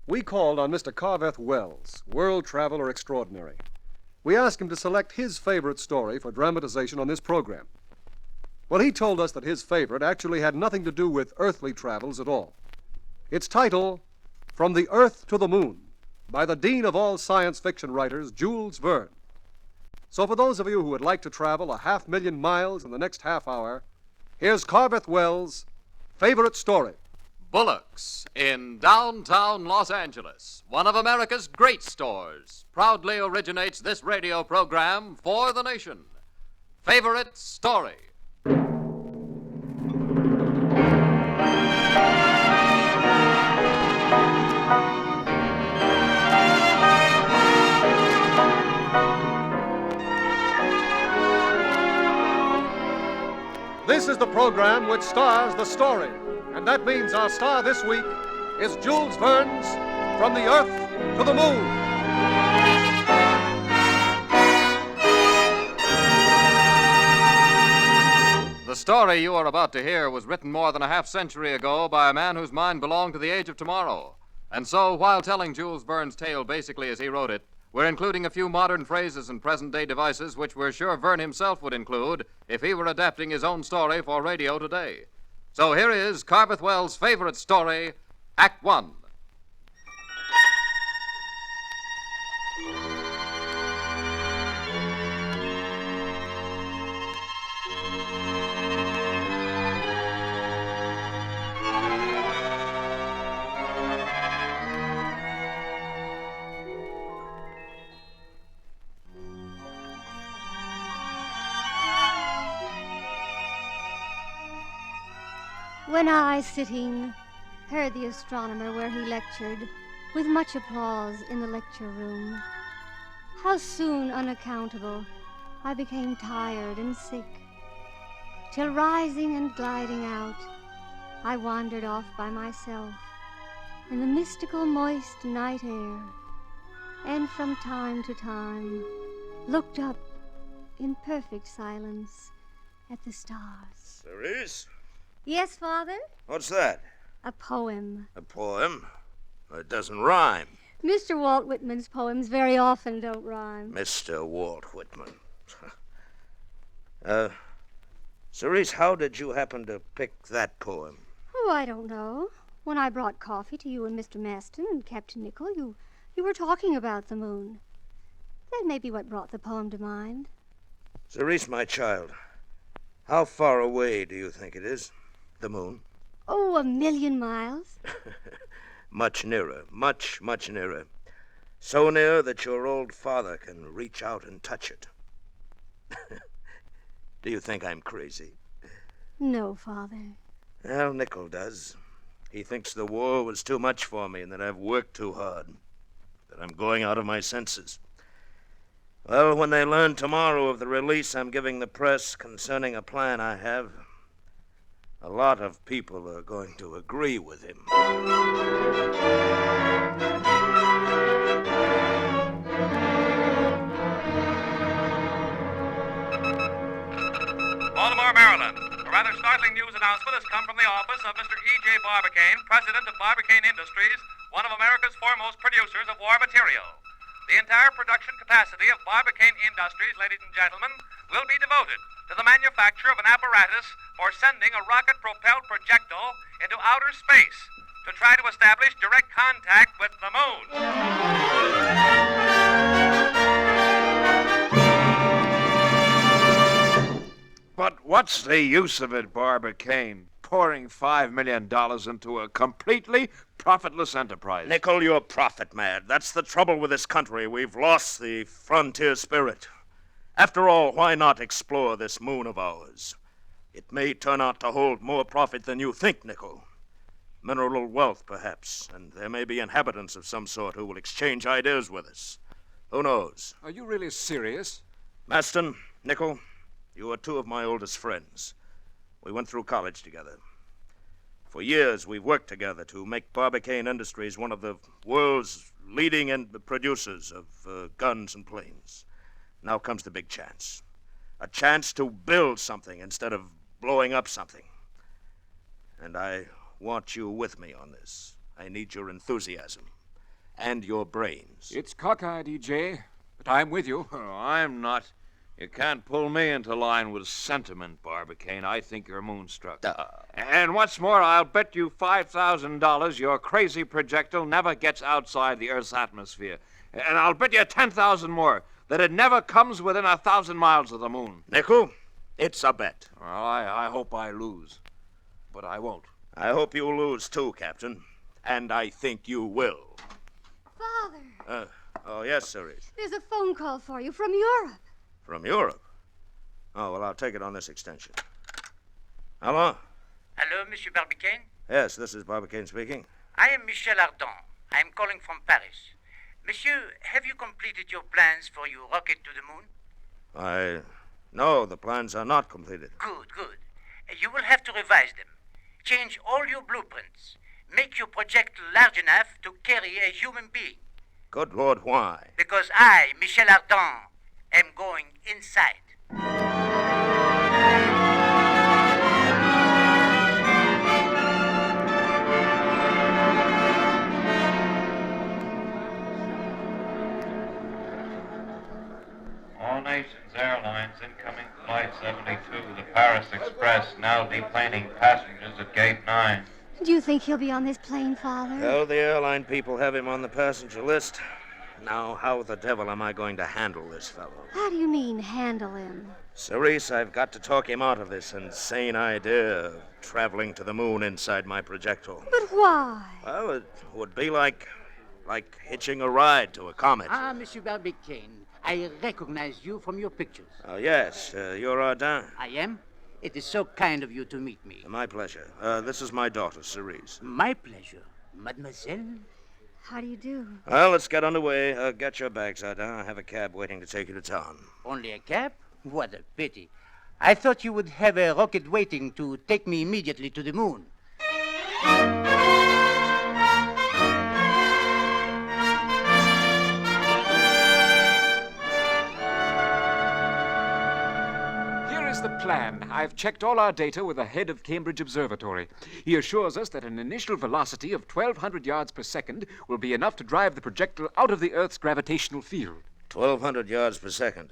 We called on Mr. Carveth Wells, world traveler extraordinary. We asked him to select his favorite story for dramatization on this program. Well, he told us that his favorite actually had nothing to do with earthly travels at all. Its title, From the Earth to the Moon, by the dean of all science fiction writers, Jules Verne. So for those of you who would like to travel 500,000 miles in the next half hour, here's Carveth Wells' favorite story. Bullock's in downtown Los Angeles, one of America's great stores, proudly originates this radio program for the nation. Favorite story. This is the program which stars the story, and that means our star this week is Jules Verne's From the Earth to the Moon. The story you are about to hear was written more than a half-century ago by a man whose mind belonged to the age of tomorrow. And so, while telling Jules Verne's tale basically as he wrote it, we're including a few modern phrases and present-day devices which we're sure Verne himself would include if he were adapting his own story for radio today. So here is Carveth Wells' favorite story, Act One. When I, sitting, heard the astronomer where he lectured, with much applause in the lecture room, how soon, unaccountable, I became tired and sick, till rising and gliding out, I wandered off by myself in the mystical moist night air, and from time to time looked up in perfect silence at the stars. Cerise? Yes, Father? What's that? A poem. A poem? It doesn't rhyme. Mr. Walt Whitman's poems very often don't rhyme. Mr. Walt Whitman. Cerise, how did you happen to pick that poem? Oh, I don't know. When I brought coffee to you and Mr. Maston and Captain Nichol, you were talking about the moon. That may be what brought the poem to mind. Cerise, my child, how far away do you think it is? The moon? Oh, 1,000,000 miles. Much nearer, much, much nearer. So near that your old father can reach out and touch it. Do you think I'm crazy? No, Father. Well, Nichol does. He thinks the war was too much for me and that I've worked too hard, that I'm going out of my senses. Well, when they learn tomorrow of the release I'm giving the press concerning a plan I have, a lot of people are going to agree with him. Baltimore, Maryland. A rather startling news announcement has come from the office of Mr. E.J. Barbicane, president of Barbicane Industries, one of America's foremost producers of war material. The entire production capacity of Barbicane Industries, ladies and gentlemen, will be devoted to the manufacture of an apparatus for sending a rocket-propelled projectile into outer space to try to establish direct contact with the moon. But what's the use of it, Barbicane, pouring $5 million into a completely profitless enterprise? Nichol, you're profit mad. That's the trouble with this country. We've lost the frontier spirit. After all, why not explore this moon of ours? It may turn out to hold more profit than you think, Nichol. Mineral wealth, perhaps, and there may be inhabitants of some sort who will exchange ideas with us. Who knows? Are you really serious? Maston, Nichol, you are two of my oldest friends. We went through college together. For years, we've worked together to make Barbicane Industries one of the world's leading producers of guns and planes. Now comes the big chance. A chance to build something instead of blowing up something. And I want you with me on this. I need your enthusiasm. and your brains. It's cockeyed, EJ, but I'm with you. Oh, I'm not. You can't pull me into line with sentiment, Barbicane. I think you're moonstruck. And what's more, I'll bet you $5,000 your crazy projectile never gets outside the Earth's atmosphere. And I'll bet you 10,000 more that it never comes within 1,000 miles of the moon. Nickel, it's a bet. Well, I hope I lose. But I won't. I hope you lose too, Captain. And I think you will. Father, Oh, yes, Cerise. there's a phone call for you from Europe. From Europe? Oh, well, I'll take it on this extension. Hello? Hello, Monsieur Barbicane. Yes, this is Barbicane speaking. I am Michel Ardon. I am calling from Paris. Monsieur, have you completed your plans for your rocket to the moon? No, the plans are not completed. Good, good. You will have to revise them. Change all your blueprints. Make your projectile large enough to carry a human being. Good Lord, why? Because I, Michel Ardon, am going inside. All Nations Airlines incoming Flight 72, the Paris Express, now deplaning passengers at Gate 9. Do you think he'll be on this plane, Father? Oh, the airline people have him on the passenger list. Now, how the devil am I going to handle this fellow? How do you mean, handle him? Cerise, I've got to talk him out of this insane idea of traveling to the moon inside my projectile. But why? Well, it would be like hitching a ride to a comet. Ah, Monsieur Barbicane, I recognize you from your pictures. Oh, yes, you're Ardin. I am? It is so kind of you to meet me. My pleasure. This is my daughter, Cerise. My pleasure, mademoiselle. How do you do? Well, let's get underway. Get your bags, Ardin. I have a cab waiting to take you to town. Only a cab? What a pity. I thought you would have a rocket waiting to take me immediately to the moon. The plan. I've checked all our data with the head of Cambridge Observatory. He assures us that an initial velocity of 1,200 yards per second will be enough to drive the projectile out of the Earth's gravitational field. 1,200 yards per second.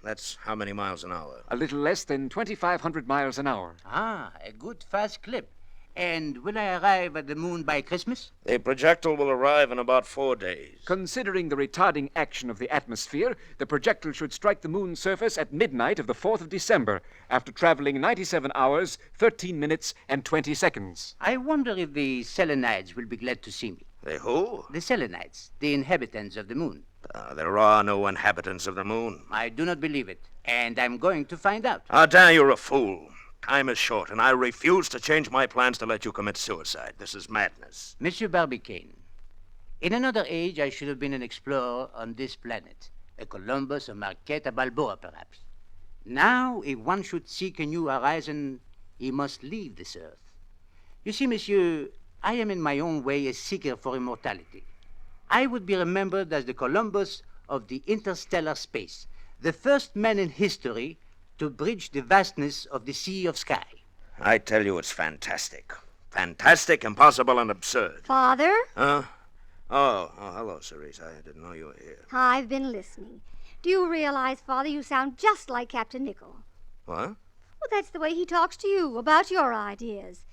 That's how many miles an hour? A little less than 2,500 miles an hour. Ah, a good fast clip. And will I arrive at the moon by Christmas? The projectile will arrive in about 4 days. Considering the retarding action of the atmosphere, the projectile should strike the moon's surface at midnight of the 4th of December, after traveling 97 hours, 13 minutes, and 20 seconds. I wonder if the Selenites will be glad to see me. The who? The Selenites, the inhabitants of the moon. There are no inhabitants of the moon. I do not believe it, and I'm going to find out. Ardin, you're a fool. Time is short, and I refuse to change my plans to let you commit suicide. This is madness. Monsieur Barbicane, in another age, I should have been an explorer on this planet. A Columbus, a Marquette, a Balboa, perhaps. Now, if one should seek a new horizon, he must leave this earth. You see, monsieur, I am in my own way a seeker for immortality. I would be remembered as the Columbus of the interstellar space, the first man in history to bridge the vastness of the sea of sky. I tell you, it's fantastic. Fantastic, impossible, and absurd. Father? Huh? Oh, hello, Cerise. I didn't know you were here. I've been listening. Do you realize, Father, you sound just like Captain Nickel? What? Well, that's the way he talks to you about your ideas.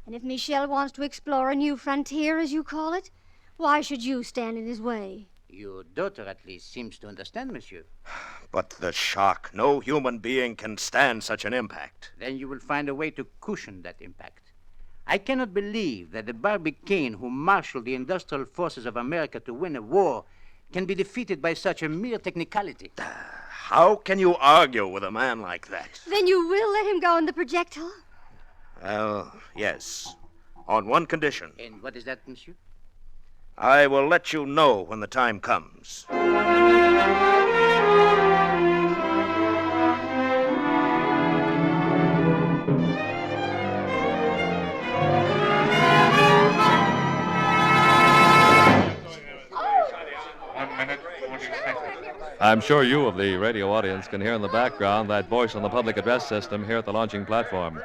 And if Michel wants to explore a new frontier, as you call it, why should you stand in his way? Your daughter, at least, seems to understand, monsieur. But the shock. No human being can stand such an impact. Then you will find a way to cushion that impact. I cannot believe that the Barbicane who marshaled the industrial forces of America to win a war can be defeated by such a mere technicality. How can you argue with a man like that? Then you will let him go in the projectile? Well, yes. On one condition. And what is that, monsieur? I will let you know when the time comes. 1 minute, 40 seconds. I'm sure you of the radio audience can hear in the background that voice on the public address system here at the launching platform.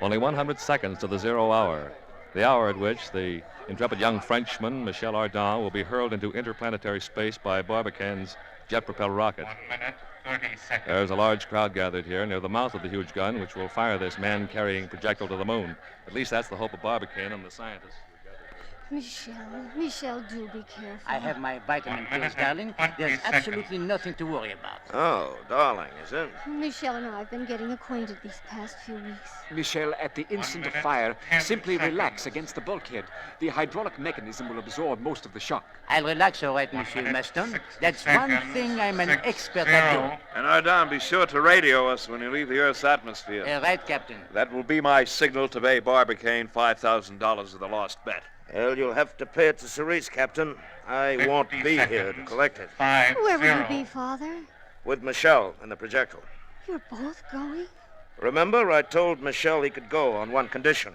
Only 100 seconds to the 0 hour. the hour at which the intrepid young Frenchman, Michel Ardan, will be hurled into interplanetary space by Barbicane's jet-propelled rocket. 1 minute, 30 seconds. There's a large crowd gathered here near the mouth of the huge gun, which will fire this man-carrying projectile to the moon. At least that's the hope of Barbicane and the scientists. Michel, do be careful. I have my vitamin pills, darling. There's absolutely nothing to worry about. Oh, darling, is it? Michel and I have been getting acquainted these past few weeks. Michel, at the instant of fire, simply relax against the bulkhead. The hydraulic mechanism will absorb most of the shock. I'll relax all right, Monsieur Maston. That's one thing I'm an expert at doing. And Ardan, be sure to radio us when you leave the Earth's atmosphere. Right, Captain. That will be my signal to pay Barbicane $5,000 of the lost bet. Well, you'll have to pay it to Cerise, Captain. I won't be here to collect it. 5, Where will 0. you be, Father? With Michel and the projectile. You're both going? Remember, I told Michel he could go on one condition.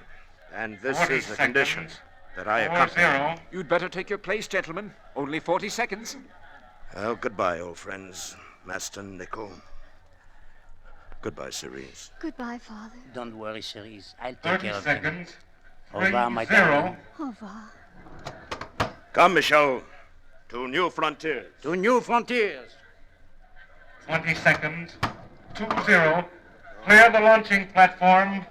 And this 40 is the condition. seconds. That I 4, accompany. 0. You'd better take your place, gentlemen. Only 40 seconds. Well, goodbye, old friends. Maston, Nickel. Goodbye, Cerise. Goodbye, Father. Don't worry, Cerise. I'll take 30 care of him. seconds. Au revoir, my 3, 0. darling. Au revoir. Come, Michel. To new frontiers. To new frontiers. 20 seconds. 2, 0. Clear the launching platform.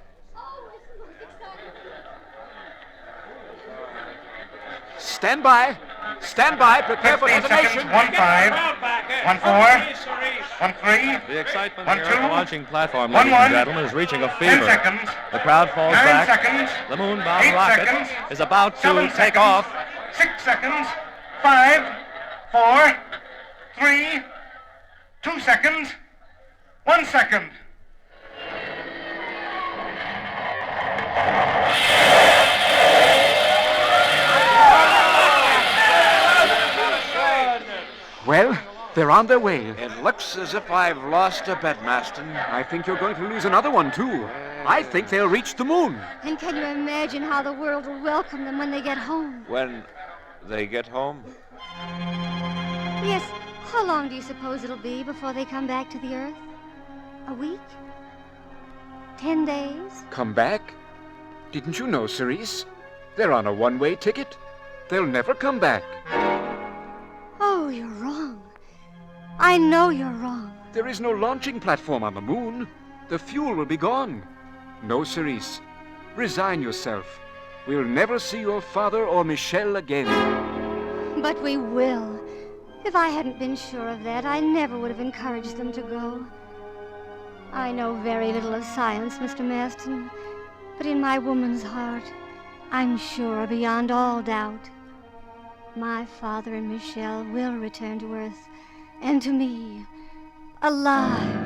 Stand by. Stand by. Prepare for 15 detonation. seconds. 1, 5. 1, 4. 1, 3. The excitement 1, here 2. on the launching platform, 1, ladies and 1. gentlemen, is reaching a 10 fever. seconds. The crowd falls 9 back. seconds. The moon-bound 8 rocket seconds. is about to 7 take seconds. off. 6 seconds. 5, 4, 3, 2 seconds. 1 second. Well, they're on their way. It looks as if I've lost a bet, Maston. I think you're going to lose another one, too. I think they'll reach the moon. And can you imagine how the world will welcome them when they get home? When they get home? Yes. How long do you suppose it'll be before they come back to the Earth? A week? 10 days? Come back? Didn't you know, Cerise? They're on a one-way ticket. They'll never come back. Oh, you're wrong. I know you're wrong. There is no launching platform on the moon. The fuel will be gone. No, Cerise. Resign yourself. We'll never see your father or Michel again. But we will. If I hadn't been sure of that, I never would have encouraged them to go. I know very little of science, Mr. Maston, but in my woman's heart, I'm sure beyond all doubt, my father and Michel will return to Earth, and to me, alive.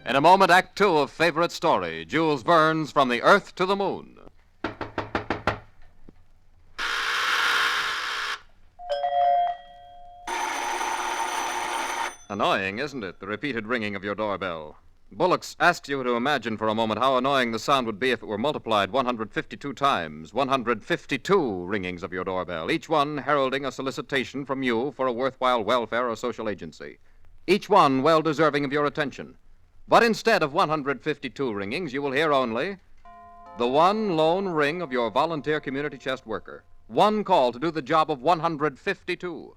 In a moment, Act Two of Favorite Story, Jules Verne's From the Earth to the Moon. Annoying, isn't it, the repeated ringing of your doorbell? Bullocks asks you to imagine for a moment how annoying the sound would be if it were multiplied 152 times, 152 ringings of your doorbell, each one heralding a solicitation from you for a worthwhile welfare or social agency, each one well deserving of your attention. But instead of 152 ringings, you will hear only the one lone ring of your volunteer community chest worker, one call to do the job of 152.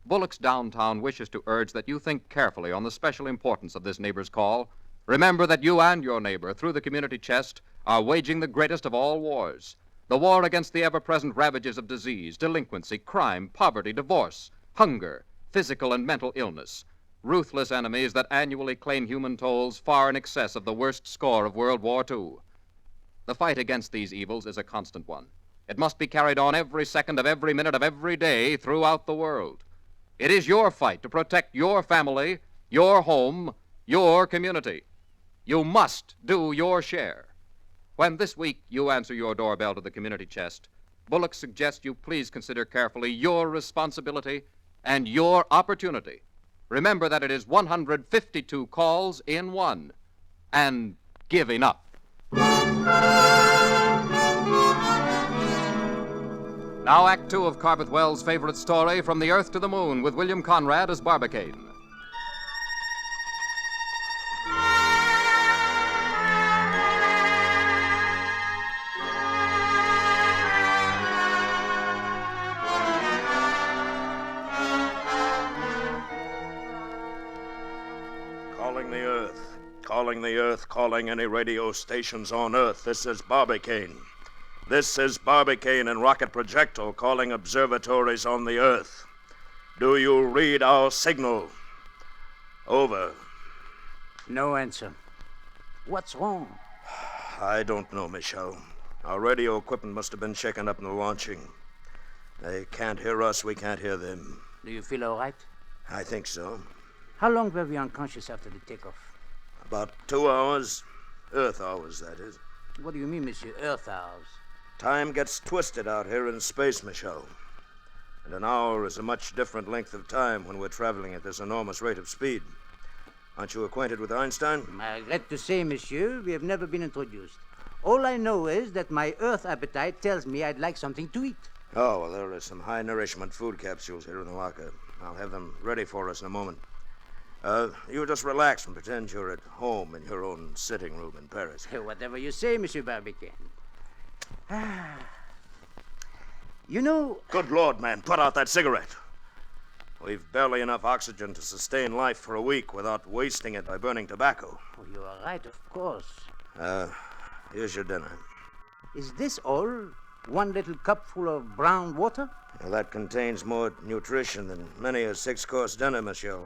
Bullock's Downtown wishes to urge that you think carefully on the special importance of this neighbor's call. Remember that you and your neighbor, through the community chest, are waging the greatest of all wars, the war against the ever-present ravages of disease, delinquency, crime, poverty, divorce, hunger, physical and mental illness, ruthless enemies that annually claim human tolls far in excess of the worst score of World War II. The fight against these evils is a constant one. It must be carried on every second of every minute of every day throughout the world. It is your fight to protect your family, your home, your community. You must do your share. When this week you answer your doorbell to the community chest, Bullock suggests you please consider carefully your responsibility and your opportunity. Remember that it is 152 calls in one. And give enough. Now, Act Two of Carpet Wells' favorite story, From the Earth to the Moon, with William Conrad as Barbicane. calling the Earth, calling any radio stations on Earth. This is Barbicane. This is Barbicane and Rocket Projectile calling observatories on the Earth. Do you read our signal? Over. No answer. What's wrong? I don't know, Michel. Our radio equipment must have been shaken up in the launching. They can't hear us, we can't hear them. Do you feel all right? I think so. How long were we unconscious after the takeoff? About 2 hours. Earth hours, that is. What do you mean, Monsieur? Earth hours? Time gets twisted out here in space, Michel. And an hour is a much different length of time when we're traveling at this enormous rate of speed. Aren't you acquainted with Einstein? I regret to say, Monsieur, we have never been introduced. All I know is that my Earth appetite tells me I'd like something to eat. Oh, well, there are some high-nourishment food capsules here in the locker. I'll have them ready for us in a moment. You just relax and pretend you're at home in your own sitting room in Paris. Whatever you say, Monsieur Barbicane. You know... Good Lord, man, put out that cigarette. We've barely enough oxygen to sustain life for a week without wasting it by burning tobacco. Oh, you are right, of course. Here's your dinner. Is this all? One little cup full of brown water? Well, that contains more nutrition than many a 6-course dinner, monsieur.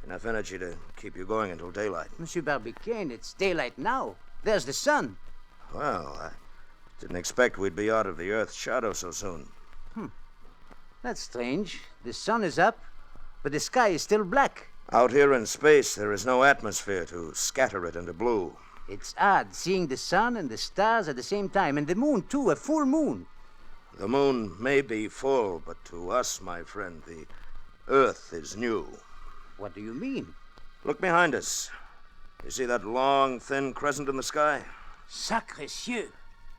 Enough energy to keep you going until daylight. Monsieur Barbicane, it's daylight now. There's the sun. Well, I didn't expect we'd be out of the Earth's shadow so soon. That's strange. The sun is up, but the sky is still black. Out here in space, there is no atmosphere to scatter it into blue. It's odd seeing the sun and the stars at the same time, and the moon, too, a full moon. The moon may be full, but to us, my friend, the Earth is new. What do you mean? Look behind us. You see that long, thin crescent in the sky? Sacre cieux!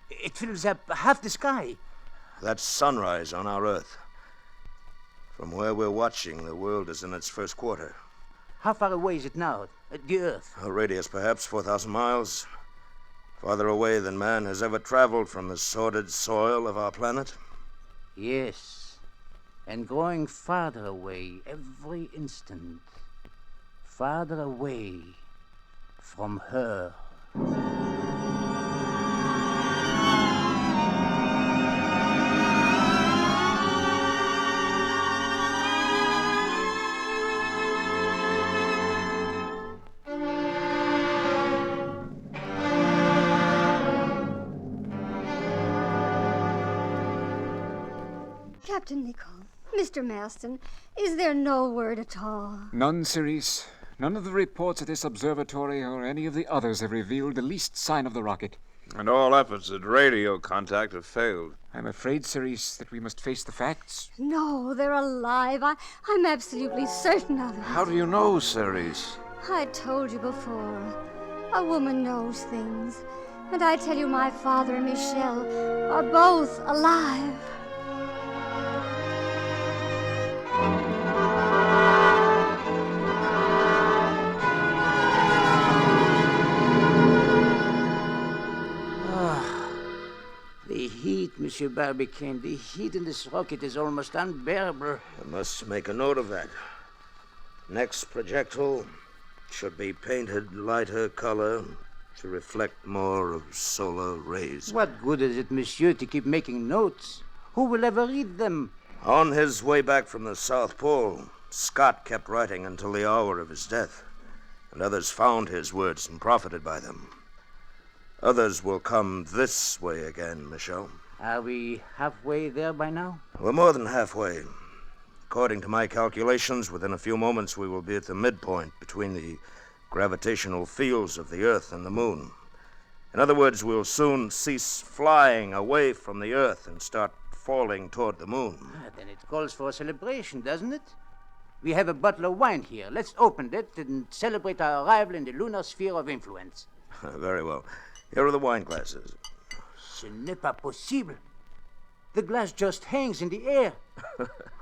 It fills up half the sky. That's sunrise on our Earth. From where we're watching, the world is in its first quarter. How far away is it now, the Earth? A radius, perhaps 4,000 miles. Farther away than man has ever traveled from the sordid soil of our planet. Yes, and growing farther away every instant. Farther away from her. Captain Nichol, Mr. Maston, is there no word at all? None, Cerise. None of the reports at this observatory or any of the others have revealed the least sign of the rocket. And all efforts at radio contact have failed. I'm afraid, Cerise, that we must face the facts. No, they're alive. I'm absolutely certain of it. How do you know, Cerise? I told you before. A woman knows things. And I tell you, my father and Michel are both alive. The heat, Monsieur Barbicane, the heat in this rocket is almost unbearable. I must make a note of that. Next projectile should be painted lighter color to reflect more of solar rays. What good is it, Monsieur, to keep making notes? Who will ever read them? On his way back from the South Pole, Scott kept writing until the hour of his death, and others found his words and profited by them. Others will come this way again, Michel. Are we halfway there by now? We're more than halfway. According to my calculations, within a few moments we will be at the midpoint between the gravitational fields of the Earth and the Moon. In other words, we'll soon cease flying away from the Earth and start falling toward the Moon. Then it calls for a celebration, doesn't it? We have a bottle of wine here. Let's open it and celebrate our arrival in the lunar sphere of influence. Very well. Here are the wine glasses. Ce n'est pas possible. The glass just hangs in the air.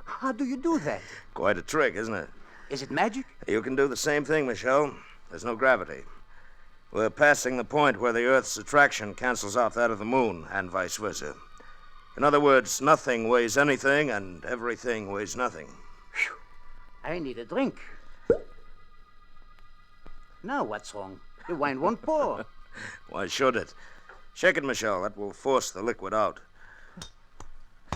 How do you do that? Quite a trick, isn't it? Is it magic? You can do the same thing, Michel. There's no gravity. We're passing the point where the Earth's attraction cancels out that of the Moon, and vice versa. In other words, nothing weighs anything, and everything weighs nothing. Whew. I need a drink. Now what's wrong? The wine won't pour. Why should it? Shake it, Michel. That will force the liquid out.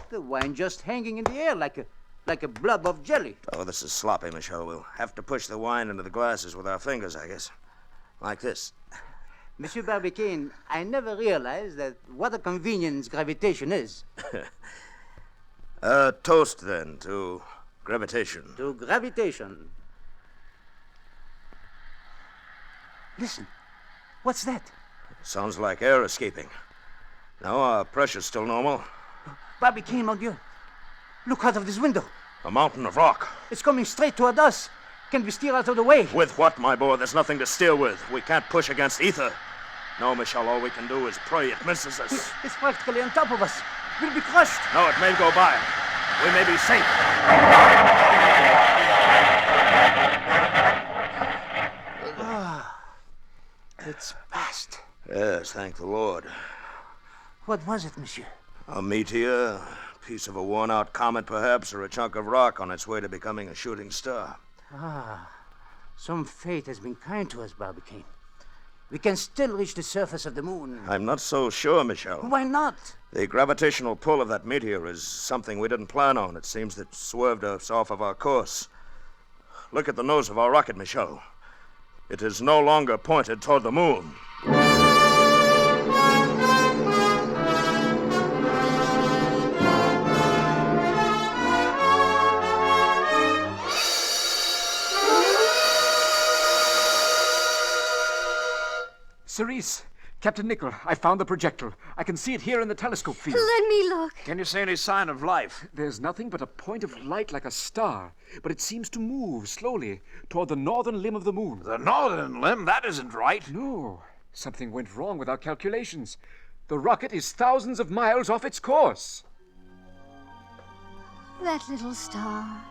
The wine just hanging in the air like a blob of jelly. Oh, this is sloppy, Michel. We'll have to push the wine into the glasses with our fingers, I guess. Like this. Monsieur Barbicane, I never realized that what a convenience gravitation is. Toast, then, to gravitation. To gravitation. Listen. What's that? Sounds like air escaping. No, our pressure's still normal. Barbicane, mon Dieu. Look out of this window. A mountain of rock. It's coming straight toward us. Can we steer out of the way? With what, my boy? There's nothing to steer with. We can't push against ether. No, Michel, all we can do is pray it misses us. It's practically on top of us. We'll be crushed. No, it may go by. We may be safe. It's past. Yes, thank the Lord. What was it, monsieur? A meteor, a piece of a worn-out comet, perhaps, or a chunk of rock on its way to becoming a shooting star. Some fate has been kind to us, Barbicane. We can still reach the surface of the moon. I'm not so sure, Michel. Why not? The gravitational pull of that meteor is something we didn't plan on. It seems that swerved us off of our course. Look at the nose of our rocket, Michel. It is no longer pointed toward the moon. Cerise, Captain Nickel, I found the projectile. I can see it here in the telescope field. Let me look. Can you see any sign of life? There's nothing but a point of light like a star, but it seems to move slowly toward the northern limb of the moon. The northern limb? That isn't right. No, something went wrong with our calculations. The rocket is thousands of miles off its course. That little star.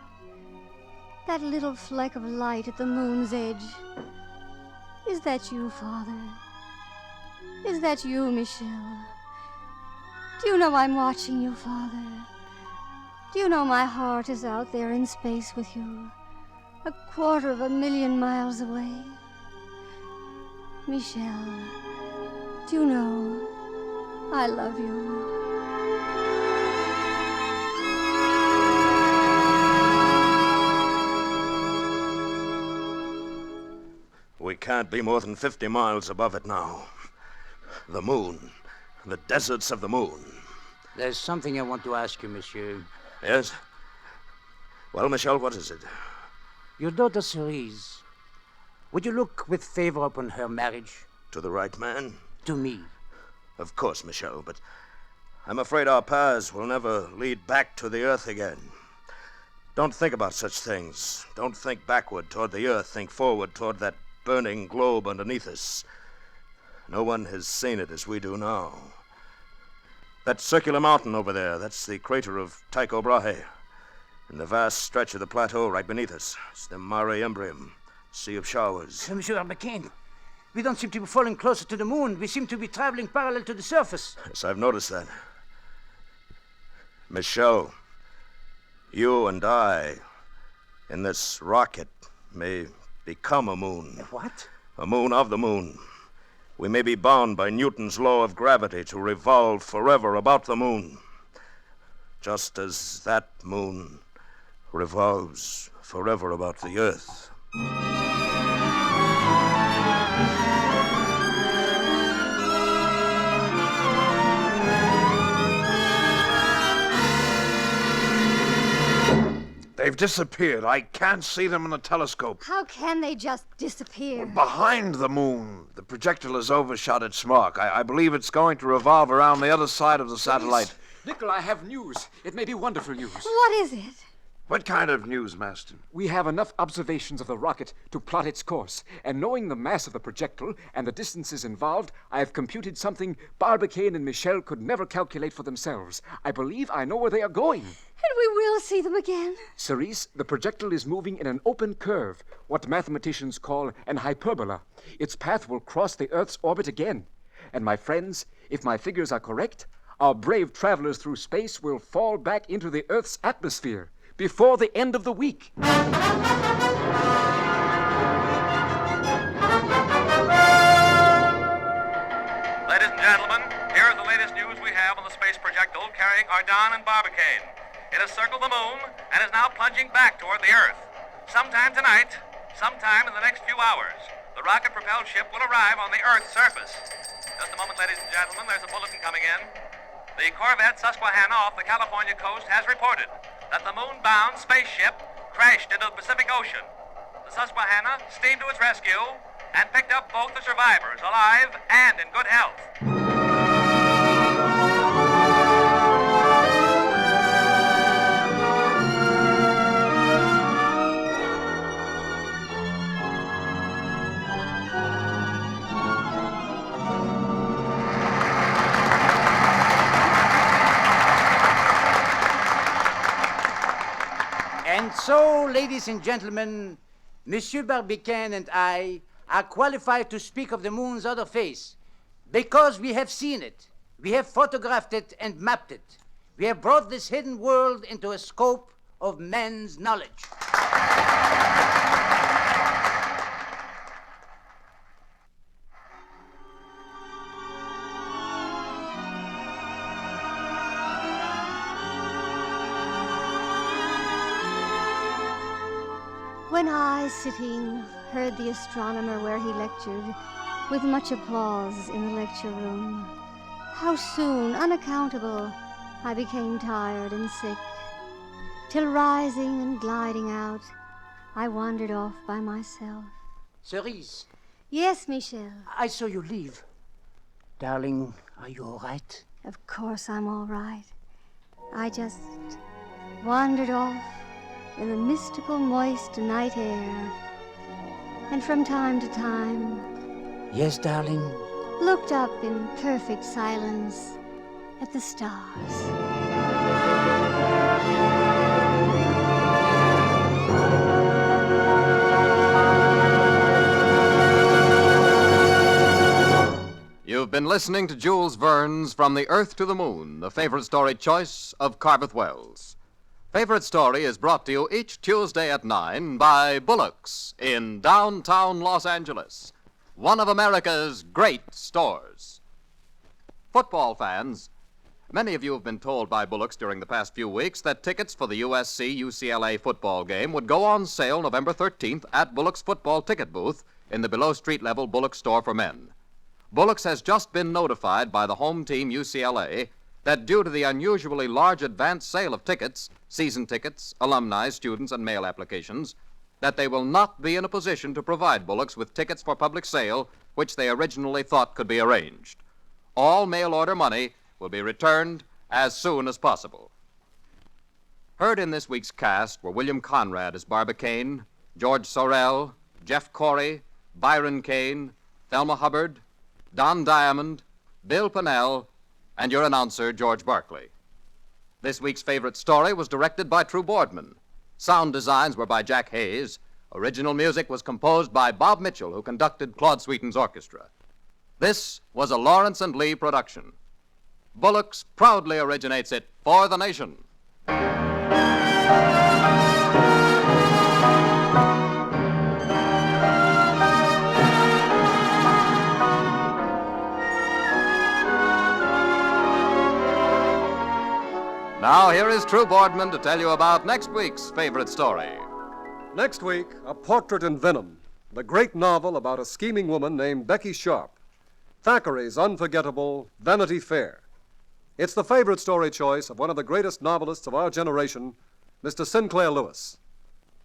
That little fleck of light at the moon's edge. Is that you, Father? Is that you, Michel? Do you know I'm watching you, Father? Do you know my heart is out there in space with you, 250,000 miles away? Michel, do you know I love you? We can't be more than 50 miles above it now. The moon. The deserts of the moon. There's something I want to ask you, monsieur. Yes? Well, Michel, what is it? Your daughter Cerise, would you look with favor upon her marriage? To the right man? To me. Of course, Michel, but I'm afraid our paths will never lead back to the earth again. Don't think about such things. Don't think backward toward the earth. Think forward toward that burning globe underneath us. No one has seen it as we do now. That circular mountain over there, that's the crater of Tycho Brahe. And the vast stretch of the plateau right beneath us, it's the Mare Imbrium, Sea of Showers. Monsieur Barbicane, we don't seem to be falling closer to the moon. We seem to be traveling parallel to the surface. Yes, I've noticed that. Michel, you and I, in this rocket, may become a moon. What? A moon of the moon. We may be bound by Newton's law of gravity to revolve forever about the moon, just as that moon revolves forever about the earth. They've disappeared. I can't see them in the telescope. How can they just disappear? Behind the moon. The projectile has overshot its mark. I believe it's going to revolve around the other side of the satellite. Nickel, I have news. It may be wonderful news. What is it? What kind of news, Master? We have enough observations of the rocket to plot its course, and knowing the mass of the projectile and the distances involved, I have computed something Barbicane and Michel could never calculate for themselves. I believe I know where they are going. And we will see them again. Cerise, the projectile is moving in an open curve, what mathematicians call an hyperbola. Its path will cross the Earth's orbit again. And my friends, if my figures are correct, our brave travelers through space will fall back into the Earth's atmosphere before the end of the week. Ardon, and Barbicane. It has circled the moon and is now plunging back toward the Earth. Sometime tonight, sometime in the next few hours, the rocket-propelled ship will arrive on the Earth's surface. Just a moment, ladies and gentlemen, there's a bulletin coming in. The corvette Susquehanna off the California coast has reported that the moon-bound spaceship crashed into the Pacific Ocean. The Susquehanna steamed to its rescue and picked up both the survivors alive and in good health. And so, ladies and gentlemen, Monsieur Barbicane and I are qualified to speak of the moon's other face because we have seen it, we have photographed it and mapped it. We have brought this hidden world into a scope of man's knowledge. When I, sitting, heard the astronomer where he lectured, with much applause in the lecture room, how soon, unaccountable, I became tired and sick, till rising and gliding out, I wandered off by myself. Cerise, Yes, Michel. I saw you leave. Darling, are you all right? Of course I'm all right. I just wandered off in the mystical, moist night air, and from time to time Yes, darling. looked up in perfect silence at the stars. You've been listening to Jules Verne's From the Earth to the Moon, the favorite story choice of Carveth Wells. Favorite Story is brought to you each Tuesday at 9 by Bullock's in downtown Los Angeles, one of America's great stores. Football fans, many of you have been told by Bullock's during the past few weeks that tickets for the USC-UCLA football game would go on sale November 13th at Bullock's football ticket booth in the below street level Bullock's store for men. Bullock's has just been notified by the home team UCLA that due to the unusually large advance sale of tickets, season tickets, alumni, students, and mail applications, that they will not be in a position to provide Bullock's with tickets for public sale, which they originally thought could be arranged. All mail order money will be returned as soon as possible. Heard in this week's cast were William Conrad as Barbicane, George Sorrell, Jeff Corey, Byron Kane, Thelma Hubbard, Don Diamond, Bill Pennell, and your announcer, George Barkley. This week's favorite story was directed by True Boardman. Sound designs were by Jack Hayes. Original music was composed by Bob Mitchell, who conducted Claude Sweeten's orchestra. This was a Lawrence and Lee production. Bullock's proudly originates it for the nation. Now, here is True Boardman to tell you about next week's favorite story. Next week, A Portrait in Venom, the great novel about a scheming woman named Becky Sharp. Thackeray's unforgettable Vanity Fair. It's the favorite story choice of one of the greatest novelists of our generation, Mr. Sinclair Lewis.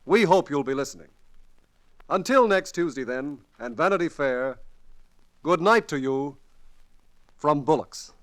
We hope you'll be listening. Until next Tuesday, then, and Vanity Fair, good night to you from Bullock's.